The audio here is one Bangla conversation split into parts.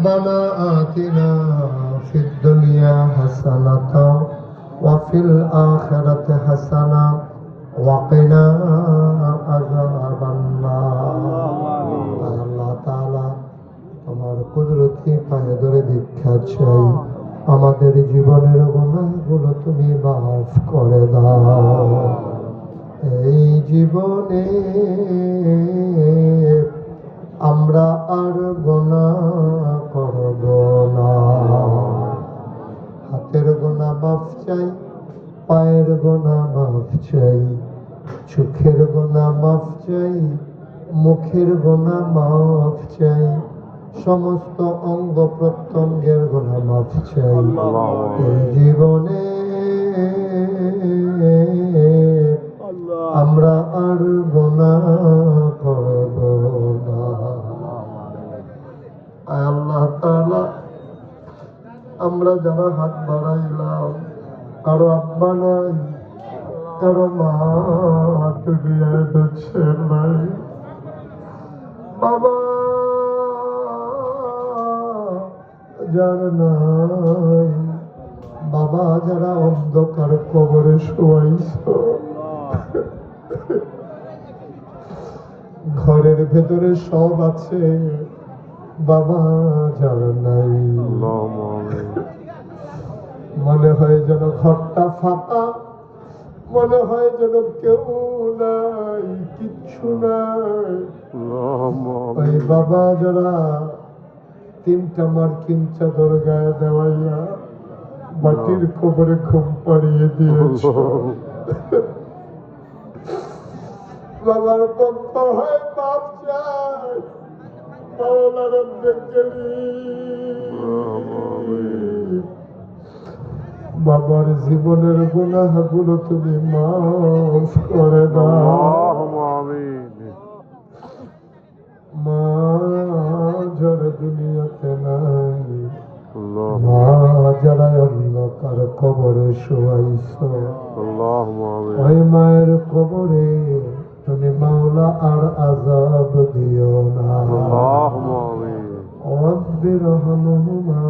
ربنا آتنا في الدنيا حسنة وفي الآخرة حسنة وقنا عذاب النار আল্লাহ তাআলা তোমার কুদরতি পায়ে ধরে ভিক্ষা চাই আমাদের জীবনের গুনাহগুলো তুমি মাফ করে দাও এই জীবনে আমরা আর গুনাহ করব না হাতের গুনাহ মাফ চাই পায়ের গুনাহ মাফ চাই চোখের গুনাহ মাফ চাই মুখের গুনাহ মাফ চাই সমস্ত অঙ্গ প্রত্যঙ্গের গুনাহ মাফ চাই এই জীবনে আমরা আর গুনাহ করব না আল্লাহ তাআলা আমরা যারা হাত বাড়াইলাম কারো আব্বা নাই কারো মা দুনিয়ায় বেঁচে নাই বাবা যার নাই বাবা যারা অন্ধকার কবরে শোয়াইছ ঘরের ভেতরে সব আছে বাবা যার নাই মনে হয় যেন ঘরটা ফাঁকা মনে হয় যেন কেউ নাই কিচ্ছু নাই ওই বাবা যারা তিনটা মার্কিন চাদর গায়ে দেওয়াইয়া মাটির কবরে ঘুম পাড়িয়ে দিয়েছ বাবার পক্ষ হয় বাপ চাই মাওলার বাবার জীবনের গুনাহগুলো তুমি মাফ করে দাও মা যারা দুনিয়াতে নাই মা যারা অন্ধকার কবরে শোয়াইছ ওই মায়ের কবরে তুমি মাওলা আর আযাব দিও না রব্বি রহমহুমা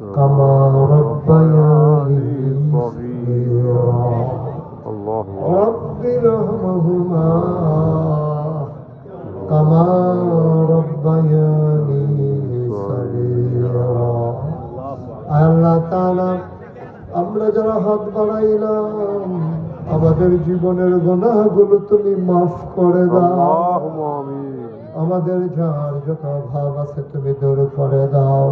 কামা রব্বায়ানি সগীরা রব্বি রহমহুমা কামা রব্বায়ানি সগীরা আল্লাহ তাআলা আমরা যারা হাত বাড়াইলাম আমাদের জীবনের গুনাহগুলো তুমি মাফ করে দাও আমাদের যার যত ভাব আছে তুমি দূর করে দাও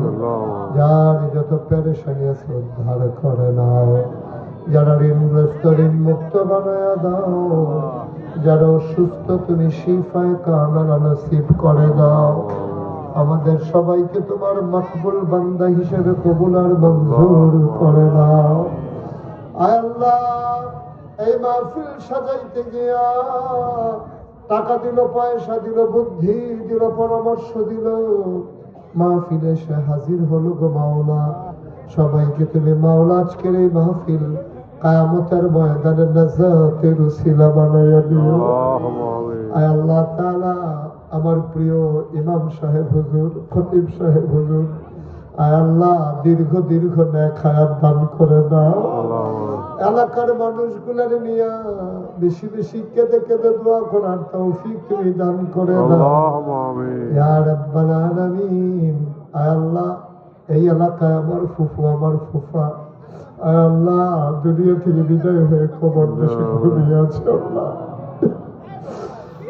যার যত পেরেশানি আছে উদ্ধার করে নাও যারা ঋণগ্রস্ত ঋণ মুক্ত বানায়া দাও যারা অসুস্থ তুমি শিফায়ে কামেলা নসিব করে দাও আমাদের সবাইকে তোমার মকবুল বান্দা হিসেবে কবুল আর মঞ্জুর করে নাও আয় আল্লাহ এই মাহফিল সাজাইতে গিয়া টাকা দিল পয়সা দিল বুদ্ধি দিল পরামর্শ দিল মাহফিলে সে হাজির হলো গো মাওলা সবাইকে তুমি মাওলা আজকের এই মাহফিল কিয়ামতের ময়দানে নাজাতের উসিলা বানাইয়া দিও আয় আল্লাহ তাআলা আমার প্রিয় ইমাম সাহেব হুজুর খতিব সাহেব হুজুর আয় আল্লাহ দীর্ঘ দীর্ঘ নেক হায়াত দান করে দাও এলাকার মানুষগুলোর নিয়ে বেশি বেশি কেঁদে কেঁদে দোয়া করার তৌফিক তুমি দান করে দাও ইয়া রাব্বাল আলামিন আয় আল্লাহ এই এলাকায় আমার ফুফু আমার ফুফা আয় আল্লাহ দুনিয়া থেকে বিদায় হয়ে কবর দেশে ঘুমিয়ে আছে আল্লাহ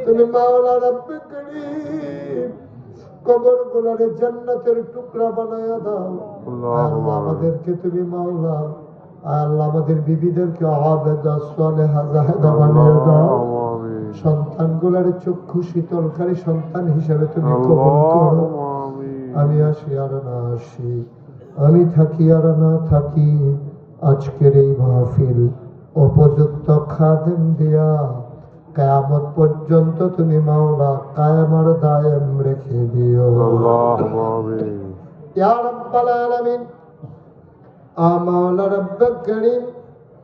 তুমি মাওলা রব্বে করিম কবর গুলারে জান্নাতের টুকরা বানায়া দাও আল্লাহ আমাদেরকে তুমি মাওলা আল্লাহ আমাদের বিবিদেরকে আবেদা সালেহা জাহেদা বানিয়ে দাও সন্তানগুলারে চক্ষু শীতলকারী সন্তান হিসেবে তুমি কবুল করো আমি আসি আর না আসি আমি থাকি আর না থাকি আজকের এই মাহফিল উপযুক্ত খাদেম দিয়া কিয়ামত পর্যন্ত তুমি মাওলা কায়েম আর দায়েম রেখে দিও আল্লাহুম্মা আমিন ইয়া রাব্বাল আলামিন মাওলা রব্বে করিম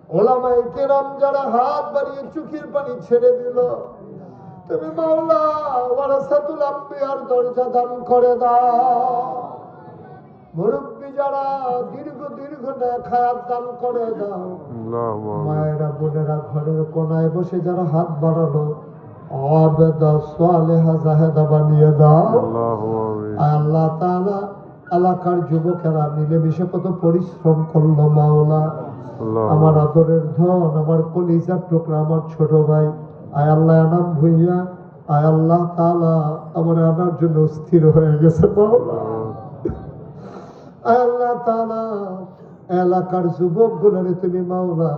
উলামায়ে কিরাম যারা হাত বাড়িয়ে চোখের পানি ছেড়ে দিল তুমি মাওলা ওয়ারাসাতুল আম্বিয়ার দরজা দান করে দাও মুরব্বী যারা দীর্ঘ দীর্ঘ খায়াত দান করে দাও। মায়েরা বোনেরা ঘরের কোনায় বসে যারা হাত বাড়ালো আবেদা সালেহা জাহেদা বানিয়ে দাও। আল্লাহ তাআলা এলাকার যুবকেরা মিলেমিশে কত পরিশ্রম করলো মাওলা। আমার আদরের ধন, আমার কলিজার টুকরা, আমার ছোট ভাই আয় আল্লাহ এনাম ভুইয়া আয় আল্লাহ তাআলা আমার আনার জন্য স্থির হয়ে গেছে মাওলা। আয় আল্লাহ তাআলা এলাকার যুবক গুলারে তুমি মাওলা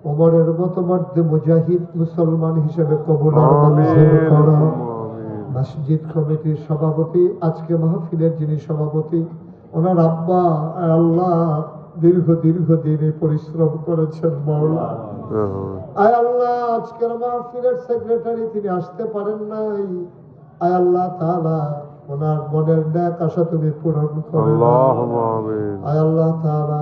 ওমরের মতো মধ্যে মুজাহিদ মুসলমান হিসেবে কবুল আর মঞ্জুর করো। মসজিদ কমিটির সভাপতি, আজকে মাহফিলের যিনি সভাপতি, ওনার আব্বা আয় আল্লাহ দীর্ঘদিন পরিশ্রম করেছেন মাওলা। আয় আল্লাহ আজকের মাহফিলের সেক্রেটারি তিনি আসতে পারেন নাই। আয় আল্লাহ তাআলা ওনার মনের ন্যাক আশা তুমি পূরণ করো। আয় আল্লাহ তাআলা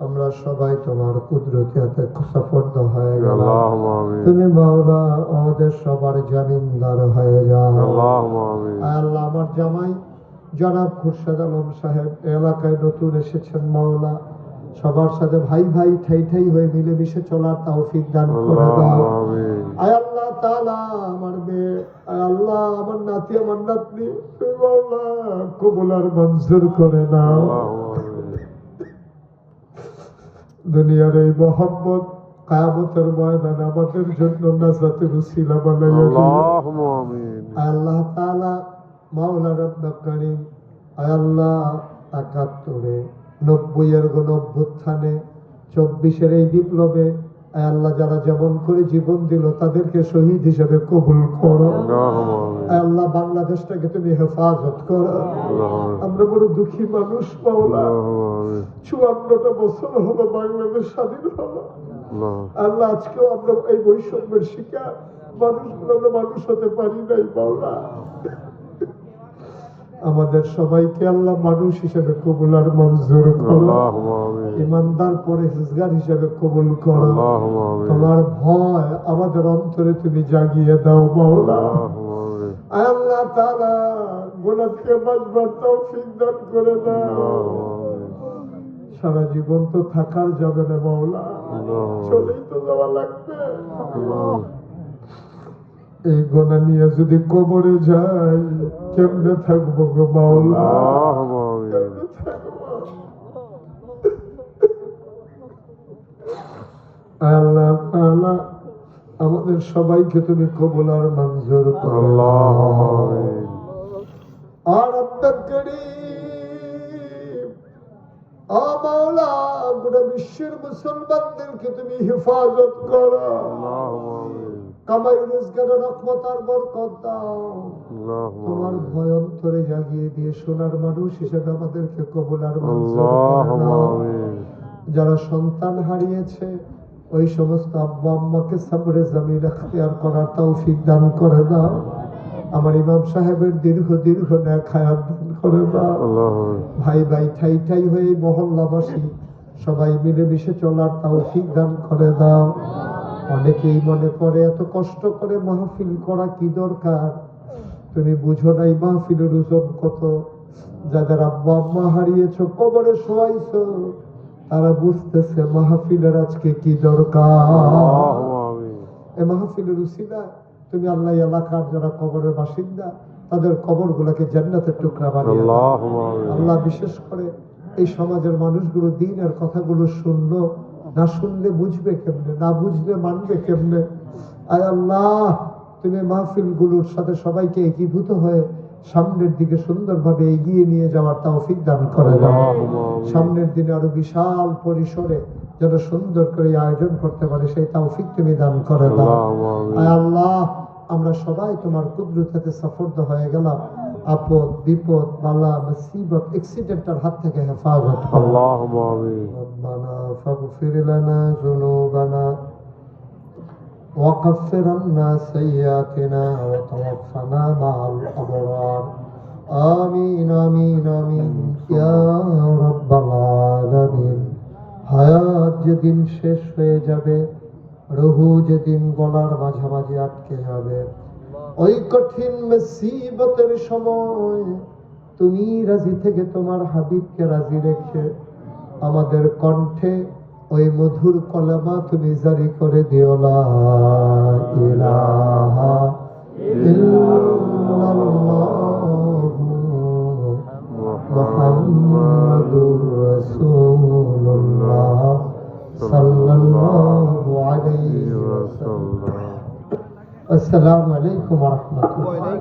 আমরা সবাই তোমার কুদরতি হাতে সফর্দ হয়ে গেলাম। তুমি মাওলা আমাদের সবার জামিনদার হয়ে যাও। আয় আল্লাহ আমার জামাই জনাব খুরশেদ আলম সাহেব এলাকায় নতুন এসেছেন মাওলা, সবার সাথে ভাই ভাই ঠাই ঠাই হয়ে মিলেমিশে চলার তৌফিক দান করে দাও। আয় আল্লাহ তাআলা আমার মেয়ে, আয় আল্লাহ আমার নাতি, আমার নাতনি তুমি মাওলা কবুল আর মঞ্জুর করে নাও। দুনিয়ার এই মোহাম্মদ কিয়ামতের ময়দানে আমাদের জন্য নাজাতের উসিলা বানাইয়া দিও। আল্লাহ তাআলা মাওলা রব্বুল কারীম আয় আল্লাহ ৭১ ৯০-এর গণঅভ্যুত্থানে ২৪-এর এই বিপ্লবে আয় আল্লাহ যারা যেমন করে জীবন দিল তাদেরকে শহীদ হিসেবে কবুল করো। আয় আল্লাহ বাংলাদেশটাকে তুমি হেফাজত করো। আমরা বড় দুঃখী মানুষ মাওলা, ৫৪টা বছর হলো বাংলাদেশ স্বাধীন হলো। আল্লাহ আজকেও আমরা এই বৈষম্যের শিকার মানুষগুলো, আমরা মানুষ হতে পারি নাই মাওলা। আমাদের সবাইকে আল্লাহ মানুষ হিসেবে কবুল আর মঞ্জুর করো। ইমানদার পরহেজগার হিসেবে কবুল করো। তোমার ভয় আমাদের অন্তরে তুমি জাগিয়ে দাও মাওলা। আল্লাহ তাআলা গুনাহ থেকে বাঁচবার তৌফিক দান করে দাও। সারা জীবন তো থাকার যাবে না মাওলা, চলেই তো যাওয়া লাগবে। এই গুনাহ নিয়ে যদি কবরে যাই কেমনে থাকবো গো মাওলা? আল্লাহ তাআলা আমাদের সবাইকে তুমি কবুল আর মঞ্জুর করো। আর রব্বুল কারীম ও মাওলা গোটা বিশ্বের মুসলমানদেরকে তুমি হেফাজত করো। কামাই রোজগারের রহমত আর বরকত দাও। তোমার ভয় অন্তরে জাগিয়ে দিয়ে সোনার মানুষ হিসেবে আমাদেরকে কবুল আর মঞ্জুর করো। যারা সন্তান হারিয়েছে ওই সমস্ত আব্বা আম্মাকে সবরে জামিল ইখতিয়ার করার তৌফিক দান করে দাও। আমার ইমাম সাহেবের দীর্ঘ নেক হায়াত দান করে দাও। ভাই ভাই ঠাই ঠাই হয়ে মহল্লাবাসী সবাই মিলেমিশে চলার তৌফিক দান করে দাও। অনেকেই মনে করে এত কষ্ট করে মাহফিল করা কি দরকার, তুমি বুঝো নাই মাহফিলের ওজন কত। যাদের আব্বা আম্মা হারিয়েছো, কবরে শোয়াইছো, তারা বুঝতেছে মাহফিলের আজকে কি দরকার। এই মাহফিলের উসিলা তুমি আল্লাহ এলাকার যারা কবরের বাসিন্দা তাদের কবর গুলাকে জান্নাতের টুকরা বানিয়ে দাও। আল্লাহ বিশেষ করে এই সমাজের মানুষগুলো দ্বীনের কথাগুলো শুনলো, না শুনলে বুঝবে কেমনে, না বুঝলে মানবে কেমনে। আয় আল্লাহ তুমি মাহফিল গুলোর সাথে সবাইকে একীভূত হয়ে সামনের দিকে সুন্দরভাবে এগিয়ে নিয়ে যাওয়ার তৌফিক দান করে দাও। সামনের দিনে আরো বিশাল পরিসরে যেন সুন্দর করে আয়োজন করতে পারে সেই তৌফিক তুমি দান করে দাও। আয় আল্লাহ আমরা সবাই তোমার কুদরতে সফরদ হয়ে গেলাম। আপদ বিপদ বালা মুসিবত অ্যাক্সিডেন্টের হাত থেকে হেফাজত করো। আল্লাহুম্মা আমিন। রব্বানা ফাগফির লানা যুনুবানা ওয়া কাফির আন্না সাইয়্যাতিনা ওয়া তাওয়াফানা মা'আল আবরার। আমিন আমিন আমিন ইয়া রাব্বাল আলামিন। হায়াত যেদিন শেষ হয়ে যাবে, রুহু যেদিন গলার মাঝামাঝি আটকে যাবে, ওই কঠিন মুসিবতের সময় তুমি রাজি থেকে তোমার হাবিবকে রাজি রেখে আমাদের কণ্ঠে ওই মধুর কলেমা তুমি জারি করে দিও, লা ইলাহা ইল্লাল্লাহু মুহাম্মাদুর রাসূলুল্লাহ সাল্লাল্লাহু আলাইহি ওয়াসাল্লাম। আসসালামু আলাইকুম ওয়া রাহমাতুল্লাহ।